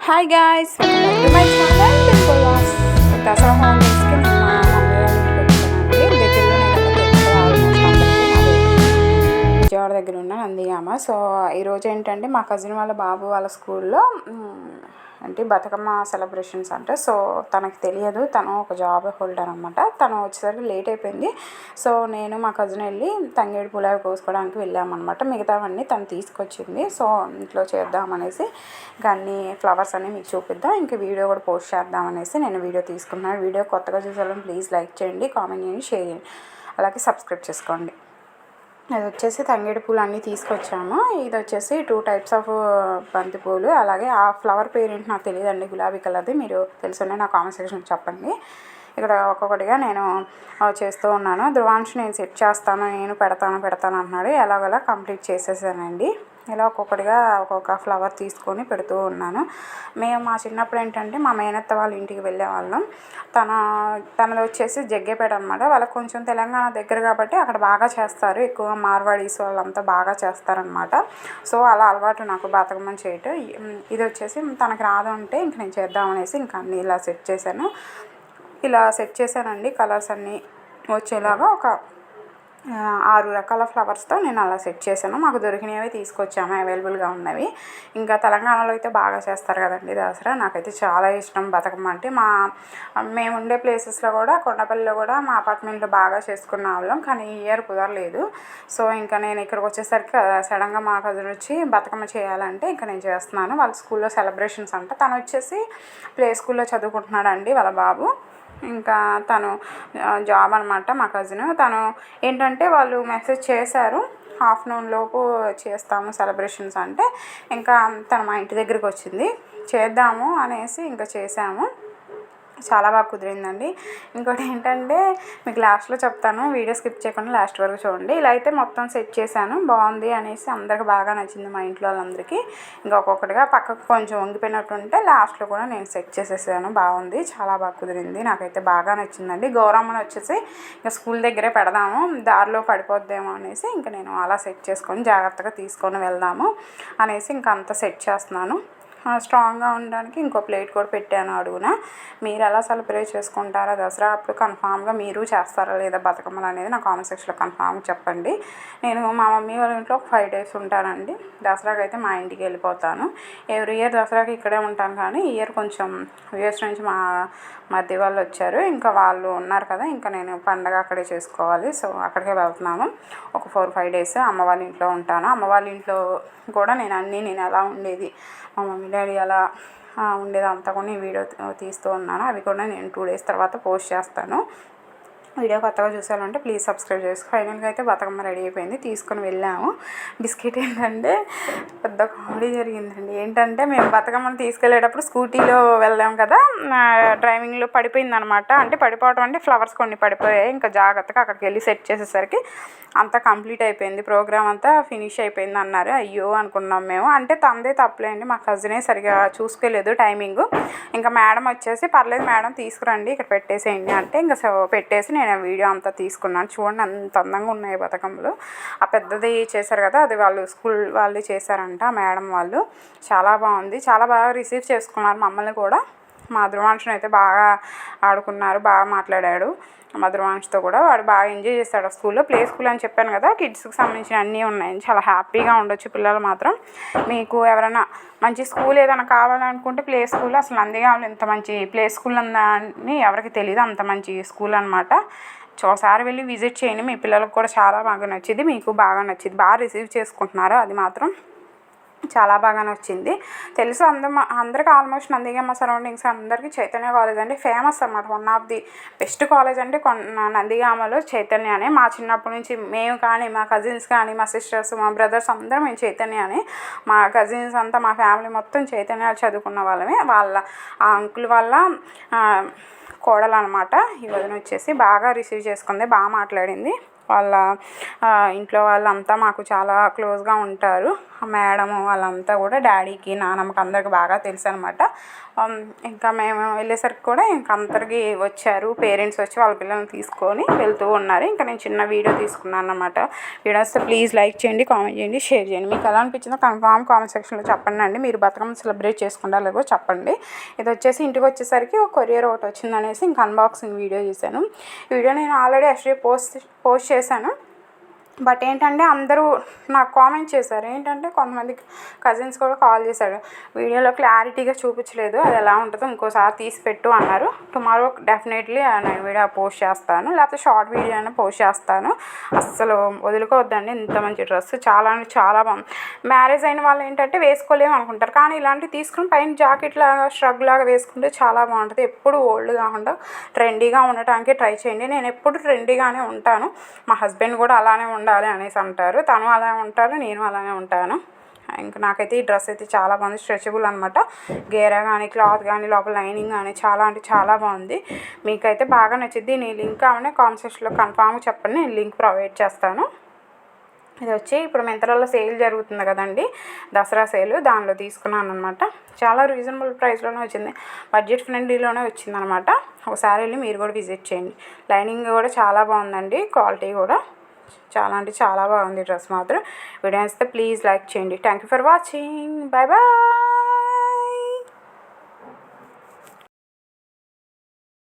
Hi guys, welcome back to my channel simple vlogs. Dasara హాలిడేస్కి నేను మా మమ్మీ వాళ్ళ ఇంటికి వచ్చానండి. దగ్గరలోనే కదా తెలుసు ఆల్మోస్ట్ అందరికీ. అది విజయవాడ దగ్గర ఉన్న నందిగామ. సో ఈరోజు ఏంటంటే మా కజిన్ వాళ్ళ బాబు వాళ్ళ స్కూల్లో అంటే బతుకమ్మ సెలబ్రేషన్స్ అంటే. సో తనకు తెలియదు, తను ఒక జాబ్ హోల్డర్ అనమాట. తను వచ్చేసరికి లేట్ అయిపోయింది. సో నేను మా కజిన్ వెళ్ళి తంగేడు పూలు అవి కోసుకోవడానికి వెళ్ళామన్నమాట. మిగతావన్నీ తను తీసుకొచ్చింది. సో ఇంట్లో చేద్దామనేసి ఇంకా అన్ని ఫ్లవర్స్ అన్నీ మీకు చూపిద్దాం, ఇంకా వీడియో కూడా పోస్ట్ చేద్దామనేసి నేను వీడియో తీసుకున్నాను. వీడియో కొత్తగా చూసేవాళ్ళని ప్లీజ్ లైక్ చేయండి, కామెంట్ చేయండి, షేర్ చేయండి, అలాగే సబ్స్క్రైబ్ చేసుకోండి. అది వచ్చేసి తంగేడు పూలు అన్నీ తీసుకొచ్చాము. ఇది వచ్చేసి 2 టైప్స్ ఆఫ్ బంతి పూలు. అలాగే ఆ ఫ్లవర్ పేరు ఏంటి నాకు తెలియదండి, గులాబీ కలర్ది. మీరు తెలుసుంటే నా కామెంట్ సెక్షన్ చెప్పండి. ఇక్కడ ఒక్కొక్కటిగా నేను చేస్తూ ఉన్నాను. ధ్రువాంశ్ నేను సెట్ చేస్తాను, నేను పెడతాను అంటున్నాడు. ఎలాగోలా కంప్లీట్ చేసేసానండి. ఇలా ఒక్కొక్కటిగా ఒక్కొక్క ఫ్లవర్ తీసుకొని పెడుతూ ఉన్నాను. మేము మా చిన్నప్పుడు ఏంటంటే మా మేనత్త వాళ్ళ ఇంటికి వెళ్ళేవాళ్ళం. తనది వచ్చేసి జగ్గేపేట అనమాట. వాళ్ళకి కొంచెం తెలంగాణ దగ్గర కాబట్టి అక్కడ బాగా చేస్తారు, ఎక్కువ మార్వాడీస్ వాళ్ళంతా బాగా చేస్తారనమాట. సో అలా అలవాటు నాకు బతుకమ్మని చేయటం. ఇది వచ్చేసి తనకి రాదు అంటే ఇంక నేను చేద్దామనేసి ఇంకా అన్నీ ఇలా సెట్ చేశానండి. కలర్స్ అన్నీ వచ్చేలాగా ఒక 6 రకాల ఫ్లవర్స్తో నేను అలా సెట్ చేశాను. మాకు దొరికినవి తీసుకొచ్చాము, అవైలబుల్గా ఉన్నవి. ఇంకా తెలంగాణలో అయితే బాగా చేస్తారు కదండి దసరా. నాకైతే చాలా ఇష్టం బతుకమ్మ అంటే. మేము ఉండే ప్లేసెస్లో కూడా, కొండపల్లిలో కూడా మా అపార్ట్మెంట్లో బాగా చేసుకున్న వాళ్ళం, కానీ ఈ ఇయర్ కుదరలేదు. సో ఇంకా నేను ఇక్కడికి వచ్చేసరికి సడన్గా మా కజిన్ వచ్చి బతుకమ్మ చేయాలంటే ఇంకా నేను చేస్తున్నాను. వాళ్ళ స్కూల్లో సెలబ్రేషన్స్ అంట. తను వచ్చేసి ప్లే స్కూల్లో చదువుకుంటున్నాడండి వాళ్ళ బాబు. ఇంకా తను జాబ్ అనమాట మా కజిన్. తను ఏంటంటే వాళ్ళు మెసేజ్ చేశారు, ఆఫ్టర్నూన్ లోపు చేస్తాము సెలబ్రేషన్స్ అంటే. ఇంకా తను మా ఇంటి దగ్గరికి వచ్చింది, చేద్దాము అనేసి ఇంకా చేసాము. చాలా బాగా కుదిరిందండి. ఇంకోటి ఏంటంటే మీకు లాస్ట్లో చెప్తాను, వీడియో స్కిప్ చేయకుండా లాస్ట్ వరకు చూడండి. ఇలా అయితే మొత్తం సెట్ చేశాను, బాగుంది అనేసి అందరికి బాగా నచ్చింది మా ఇంట్లో వాళ్ళందరికీ. ఇంకా ఒక్కొక్కటిగా పక్కకు కొంచెం వంగిపోయినట్టు ఉంటే లాస్ట్లో కూడా నేను సెట్ చేసేసాను. బాగుంది, చాలా బాగా కుదిరింది, నాకైతే బాగా నచ్చిందండి. గౌరమ్మని వచ్చేసి ఇంకా స్కూల్ దగ్గరే పెడదాము, దారిలో పడిపోద్దేమో అనేసి ఇంకా నేను అలా సెట్ చేసుకొని జాగ్రత్తగా తీసుకొని వెళ్దాము అనేసి ఇంకా అంతా సెట్ చేస్తున్నాను. స్ట్రాంగ్గా ఉండడానికి ఇంకో ప్లేట్ కూడా పెట్టాను అడుగున. మీరు ఎలా సెలబ్రేట్ చేసుకుంటారా దసరా అప్పుడు? కన్ఫామ్గా మీరు చేస్తారా లేదా బతుకమ్మలు అనేది నా కామెంట్ సెక్షన్లో కన్ఫామ్గా చెప్పండి. నేను మా మమ్మీ వాళ్ళ ఇంట్లో ఒక 5 days ఉంటానండి. దసరాకి అయితే మా ఇంటికి వెళ్ళిపోతాను. ఎవ్రీ ఇయర్ దసరాకి ఇక్కడే ఉంటాను, కానీ ఈ ఇయర్ కొంచెం యూఎస్ నుంచి మా మధ్య వాళ్ళు వచ్చారు. ఇంకా వాళ్ళు ఉన్నారు కదా, ఇంకా నేను పండగ అక్కడే చేసుకోవాలి. సో అక్కడికే వెళ్తున్నాను. ఒక 4-5 days అమ్మ వాళ్ళ ఇంట్లో ఉంటాను. అమ్మ వాళ్ళ ఇంట్లో కూడా నేను ఎలా ఉండేది, మా మమ్మీ డాడీ అలా ఉండేది అంతా కూడా నేను వీడియో తీస్తూ ఉన్నాను. అవి కూడా నేను 2 days తర్వాత పోస్ట్ చేస్తాను. వీడియో కొత్తగా చూసారంటే ప్లీజ్ సబ్స్క్రైబ్ చేసుకో. ఫైనల్గా అయితే బతుకమ్మ రెడీ అయిపోయింది, తీసుకొని వెళ్ళాము. బిస్కెట్ ఏంటంటే పెద్ద కామెడీ జరిగిందండి. ఏంటంటే మేము బతుకమ్మని తీసుకెళ్ళేటప్పుడు స్కూటీలో వెళ్ళాం కదా, డ్రైవింగ్లో పడిపోయిందనమాట. అంటే పడిపోవడం అంటే ఫ్లవర్స్ కొన్ని పడిపోయాయి. ఇంకా జాగ్రత్తగా అక్కడికి వెళ్ళి సెట్ చేసేసరికి అంతా కంప్లీట్ అయిపోయింది, ప్రోగ్రామ్ అంతా ఫినిష్ అయిపోయింది అన్నారు. అయ్యో అనుకున్నాం మేము. అంటే తనదే తప్పలేండి, మా కజినే సరిగా చూసుకోలేదు టైమింగ్. ఇంకా మేడం వచ్చేసి పర్లేదు మేడం తీసుకురండి, ఇక్కడ పెట్టేసేయండి అంటే ఇంకా పెట్టేసి నేను వీడియో అంతా తీసుకున్నాను. చూడండి అంత అందంగా ఉన్నాయి బతుకమ్మలు. ఆ పెద్దది చేశారు కదా, అది వాళ్ళు స్కూల్ వాళ్ళు చేశారంట, మేడం వాళ్ళు. చాలా బాగుంది, చాలా బాగా రిసీవ్ చేసుకున్నారు మమ్మల్ని కూడా. మా ధ్రువాంశను అయితే బాగా ఆడుకున్నారు, బాగా మాట్లాడాడు. మా ధ్రువాంశతో కూడా వాడు బాగా ఎంజాయ్ చేస్తాడు. స్కూల్లో ప్లే స్కూల్ అని చెప్పాను కదా, కిడ్స్కి సంబంధించిన అన్నీ ఉన్నాయి. చాలా హ్యాపీగా ఉండొచ్చు పిల్లలు మాత్రం. మీకు ఎవరైనా మంచి స్కూల్ ఏదైనా కావాలనుకుంటే ప్లే స్కూల్, అసలు నందిగామలో ఇంత మంచి ప్లే స్కూల్ ఉందని ఎవరికి తెలియదు, అంత మంచి స్కూల్ అనమాట. ఒకసారి వెళ్ళి విజిట్ చేయండి, మీ పిల్లలకు కూడా చాలా బాగా నచ్చింది, మీకు బాగా నచ్చింది. బాగా రిసీవ్ చేసుకుంటున్నారు, అది మాత్రం చాలా బాగా నచ్చింది. తెలుసు అందరికీ ఆల్మోస్ట్ నందిగామ సరౌండింగ్స్ అందరికీ చైతన్య కాలేజ్ అంటే ఫేమస్ అన్నమాట. One of the best college అంటే నందిగామలో చైతన్యనే. మా చిన్నప్పటి నుంచి మేము కానీ, మా కజిన్స్ కానీ, మా సిస్టర్స్, మా బ్రదర్స్ అందరం మేము చైతన్యనే. మా కజిన్స్ అంతా, మా ఫ్యామిలీ మొత్తం చైతన్య చదువుకున్న వాళ్ళమే. ఆ అంకుల్ వల్ల కోడలు అనమాట. ఈ వదిన వచ్చేసి బాగా రిసీవ్ చేసుకుంది, బాగా మాట్లాడింది. వాళ్ళ ఇంట్లో వాళ్ళంతా మాకు చాలా క్లోజ్గా ఉంటారు. మేడం వాళ్ళంతా కూడా డాడీకి నాన్నమ్మకి అందరికి బాగా తెలుసు అనమాట. ఇంకా మేము వెళ్ళేసరికి కూడా ఇంకా అందరికి వచ్చారు, పేరెంట్స్ వచ్చి వాళ్ళ పిల్లల్ని తీసుకొని వెళ్తూ ఉన్నారు. ఇంకా నేను చిన్న వీడియో తీసుకున్నాను అన్నమాట. వీడియో వస్తే ప్లీజ్ లైక్ చేయండి, కామెంట్ చేయండి, షేర్ చేయండి. మీకు ఎలా అనిపించిందో కన్ఫామ్ కామెంట్ సెక్షన్లో చెప్పండి అండి. మీరు బతుకమ్మ సెలబ్రేట్ చేసుకుంటారో లేదో చెప్పండి. ఇది వచ్చేసి ఇంటికి వచ్చేసరికి ఒక కొరియర్ ఒకటి వచ్చిందనేసి ఇంకా అన్బాక్సింగ్ వీడియో చేశాను. ఈ వీడియో నేను ఆల్రెడీ యాక్చువల్లీ పోస్ట్ చేశాను. బట్ ఏంటంటే అందరూ నాకు కామెంట్ చేశారు. ఏంటంటే కొంతమంది కజిన్స్ కూడా కాల్ చేశారు, వీడియోలో క్లారిటీగా చూపించలేదు, అది ఎలా ఉంటుందో ఇంకోసారి తీసి పెట్టు అన్నారు. టుమారో డెఫినెట్లీ నేను వీడియో పోస్ట్ చేస్తాను, లేకపోతే షార్ట్ వీడియో అయినా పోస్ట్ చేస్తాను. అస్సలు వదులుకోవద్దండి, ఇంత మంచి డ్రెస్ చాలా అంటే చాలా బాగుంది. మ్యారేజ్ అయిన వాళ్ళు ఏంటంటే వేసుకోలేము అనుకుంటారు, కానీ ఇలాంటివి తీసుకుని పైన జాకెట్ లాగా ష్రగ్ లాగా వేసుకుంటే చాలా బాగుంటుంది. ఎప్పుడు ఓల్డ్ కాకుండా ట్రెండీగా ఉండటానికి ట్రై చేయండి. నేను ఎప్పుడు ట్రెండీగానే ఉంటాను, మా హస్బెండ్ కూడా అలానే ఉండాలి అనేసి అంటారు. తను అలా ఉంటారు, నేను అలానే ఉంటాను. ఇంకా నాకైతే ఈ డ్రెస్ అయితే చాలా బాగుంది. స్ట్రెచబుల్ అనమాట. గేరా కానీ క్లాత్ కానీ లోపల లైనింగ్ కానీ చాలా అంటే చాలా బాగుంది. మీకైతే బాగా నచ్చింది. నీ లింక్ కావాలని కామెంట్ సెక్షన్లో కన్ఫామ్గా చెప్పండి, నేను లింక్ ప్రొవైడ్ చేస్తాను. ఇది వచ్చి ఇప్పుడు మింత్రాలో సేల్ జరుగుతుంది కదండి, దసరా సేల్, దానిలో తీసుకున్నాను అనమాట. చాలా రీజనబుల్ ప్రైస్లోనే వచ్చింది, బడ్జెట్ ఫ్రెండ్లీలోనే వచ్చిందనమాట. ఒకసారి వెళ్ళి మీరు కూడా విజిట్ చేయండి. లైనింగ్ కూడా చాలా బాగుందండి, క్వాలిటీ కూడా చాలా అంటే చాలా బాగుంది డ్రెస్ మాత్రం. వీడియో నచ్చితే ప్లీజ్ లైక్ చేయండి. Thank you for watching. Bye bye.